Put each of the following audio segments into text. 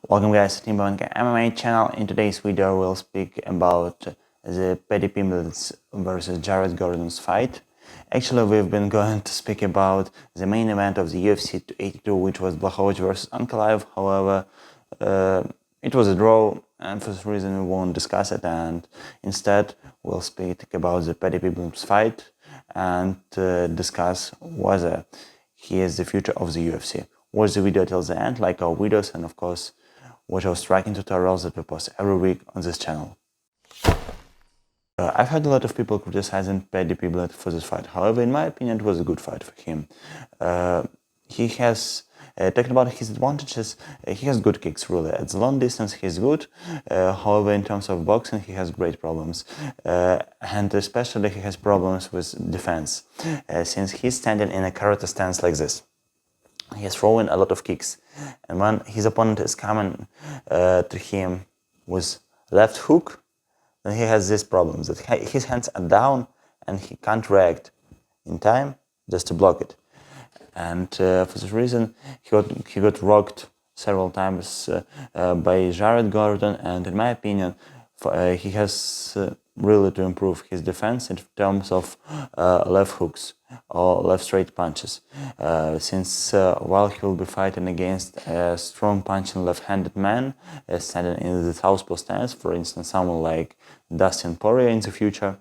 Welcome guys to Pimblett MMA channel. In today's video we'll speak about the Paddy Pimblett versus Jared Gordon's fight. Actually we've been going to speak about the main event of the UFC 282, which was Blachowicz versus Ankalaev. However, it was a draw, and for this reason we won't discuss it, and instead we'll speak about the Paddy Pimblett's fight and discuss whether he is the future of the UFC. Watch the video till the end, like our videos, and of course watch our striking tutorials that we post every week on this channel. I've had a lot of people criticizing Paddy Pimblett for this fight. However, in my opinion, it was a good fight for him. He has, talking about his advantages, he has good kicks really. At the long distance he's good, however in terms of boxing he has great problems. And especially he has problems with defense, since he's standing in a karate stance like this. He's throwing a lot of kicks, and when his opponent is coming to him with left hook, then he has these problems that his hands are down and he can't react in time just to block it. And for this reason he got rocked several times by Jared Gordon, and in my opinion he has really to improve his defense in terms of left hooks or left straight punches, since while he will be fighting against a strong punching left-handed man standing in the southpaw stance, for instance someone like Dustin Poirier in the future,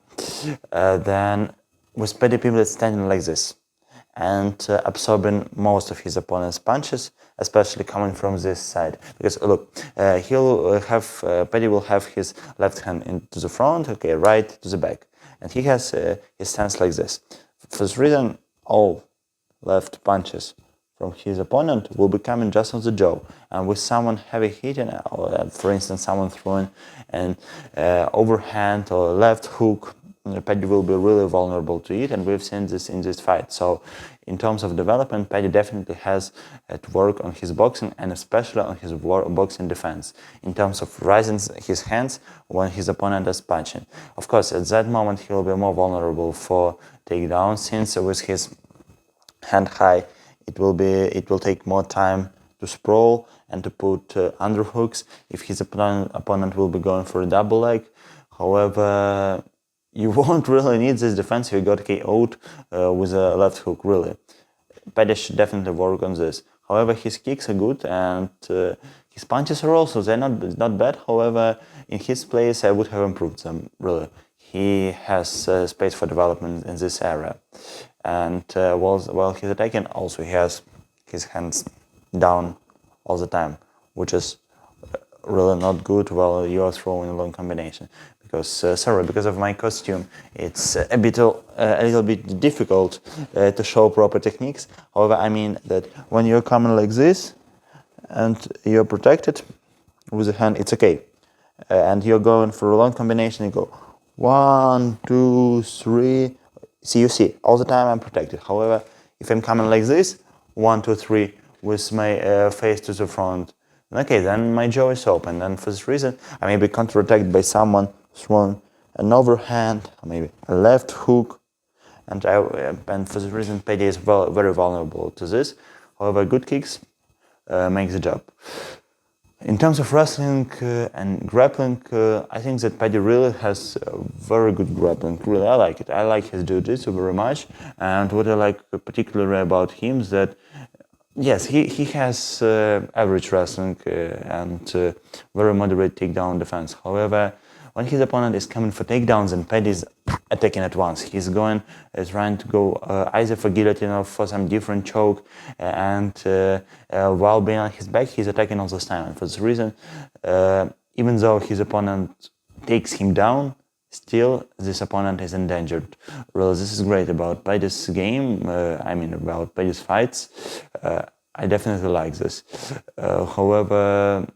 then with Paddy Pimblett standing like this and absorbing most of his opponent's punches, especially coming from this side. Because look, Paddy will have his left hand into the front, okay, right to the back, and he has his stance like this. For this reason, all left punches from his opponent will be coming just on the jaw, and with someone heavy hitting, or for instance someone throwing an overhand or left hook, Paddy will be really vulnerable to it, and we've seen this in this fight. So in terms of development, Paddy definitely has to work on his boxing, and especially on his boxing defense, in terms of raising his hands when his opponent is punching. Of course, at that moment he will be more vulnerable for takedown, since with his hand high it will take more time to sprawl and to put underhooks if his opponent will be going for a double leg. However, you won't really need this defense if you got KO'd with a left hook, really. Paddy should definitely work on this. However, his kicks are good, and his punches are also, they're not bad. However, in his place I would have improved them, really. He has space for development in this area. And while he's attacking, also he has his hands down all the time, which is really not good while you are throwing a long combination. Because because of my costume, it's a little bit difficult to show proper techniques. However, I mean that when you're coming like this and you're protected with the hand, it's okay. And you're going for a long combination, you go 1, 2, 3. You see, all the time I'm protected. However, if I'm coming like this, 1, 2, 3, with my face to the front, okay, then my jaw is open, and for this reason I may be counterattacked by someone throwing an overhand, or maybe a left hook, and for this reason Paddy is very vulnerable to this. However, good kicks make the job. In terms of wrestling and grappling, I think that Paddy really has very good grappling. Really, I like it. I like his jiu-jitsu very much, and what I like particularly about him is that yes, he has average wrestling and very moderate takedown defense. However, when his opponent is coming for takedowns and Paddy is attacking at once, he's trying to go either for guillotine or for some different choke, and while being on his back, he's attacking all this time. And for this reason, even though his opponent takes him down, still this opponent is endangered. Well, this is great about Paddy's game, about Paddy's fights. I definitely like this. However,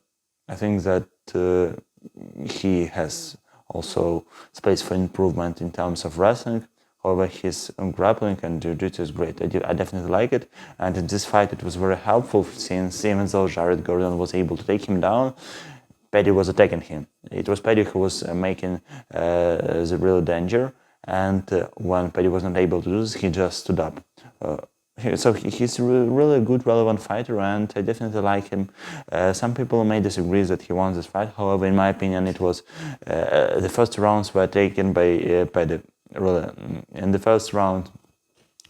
I think that he has also space for improvement in terms of wrestling. However, his grappling and jiu-jitsu is great. I definitely like it, and in this fight it was very helpful, since even though Jared Gordon was able to take him down, Paddy was attacking him. It was Paddy who was making the real danger, and when Paddy was not able to do this, he just stood up. He's really a good, relevant fighter, and I definitely like him. Some people may disagree that he won this fight. However, in my opinion, it was the first rounds were taken by Paddy. Really, in the first round,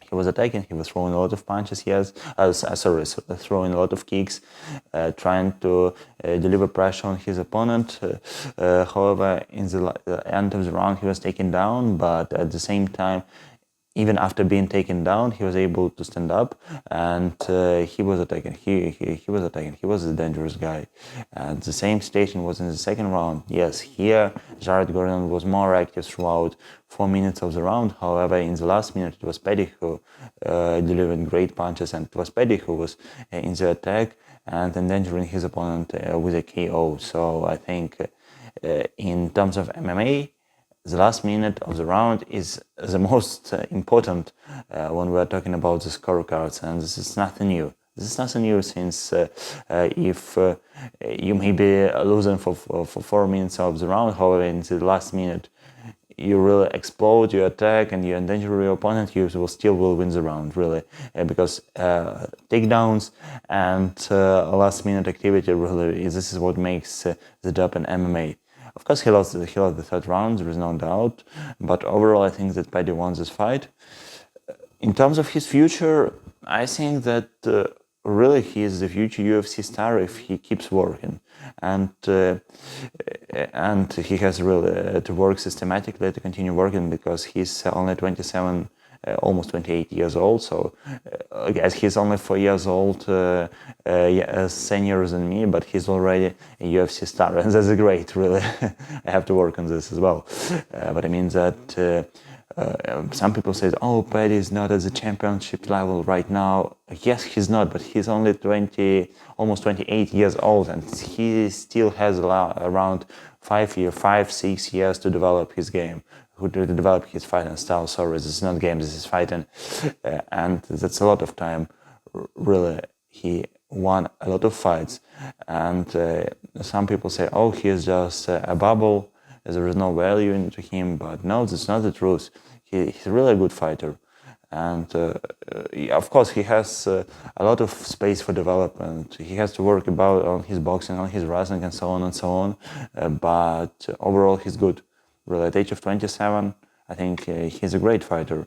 he was attacking. He was throwing a lot of punches. Throwing a lot of kicks, trying to deliver pressure on his opponent. However, in the end of the round, he was taken down. But at the same time, even after being taken down, he was able to stand up, and he was attacking. He was attacking. He was a dangerous guy. And the same situation was in the second round. Yes, here Jared Gordon was more active throughout 4 minutes of the round. However, in the last minute, it was Paddy who delivered great punches, and it was Paddy who was in the attack and endangering his opponent with a KO. So I think in terms of MMA, the last minute of the round is the most important when we are talking about the scorecards, and this is nothing new. This is nothing new, since if you may be losing for 4 minutes of the round, however, in the last minute you really explode, you attack, and you endanger your opponent, you will win the round, really, because takedowns and last minute activity, really, this is what makes the job in MMA. Of course, he lost the third round, there is no doubt, but overall I think that Paddy won this fight. In terms of his future, I think that really he is the future UFC star if he keeps working, and he has really to work systematically, to continue working, because he's only 27, almost 28 years old. So I guess he's only 4 years old, senior than me, but he's already a UFC star, and that's great, really. I have to work on this as well. But I mean that some people say, oh, Paddy is not at the championship level right now. Yes, he's not, but he's only almost 28 years old, and he still has around 6 years to develop his game, to develop his fighting style. Sorry, this is not game, this is fighting. And that's a lot of time. Really, he won a lot of fights, and some people say, oh, he is just a bubble, there is no value into him, but no, that's not the truth. He's really a good fighter, and of course he has a lot of space for development. He has to work on his boxing, on his wrestling, and so on and so on, but overall he's good. Really, at the age of 27, I think he's a great fighter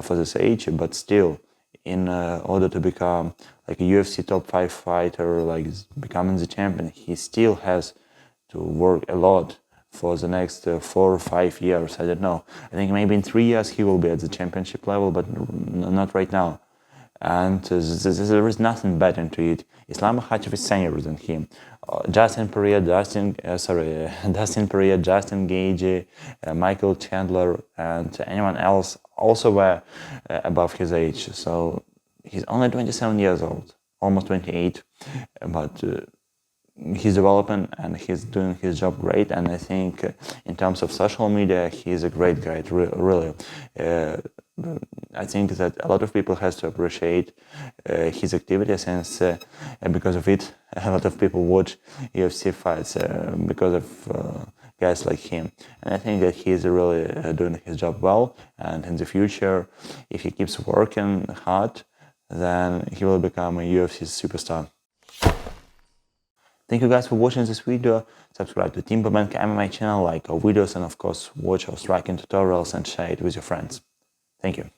for this age, but still, in order to become like a UFC top 5 fighter, like becoming the champion, he still has to work a lot for the next 4 or 5 years. I don't know. I think maybe in 3 years he will be at the championship level, but not right now. And there is nothing bad into it. Islam Makhachev is senior than him. Dustin Poirier, Justin Gaethje, Michael Chandler, and anyone else also were above his age. So he's only 27 years old, almost 28, but he's developing and he's doing his job great. And I think in terms of social media, he's a great guy, really. I think that a lot of people has to appreciate his activity, since because of it, a lot of people watch UFC fights because of guys like him. And I think that he's really doing his job well, and in the future, if he keeps working hard, then he will become a UFC superstar. Thank you guys for watching this video. Subscribe to Team Babenko MMA channel, like our videos, and of course watch our striking tutorials and share it with your friends. Thank you.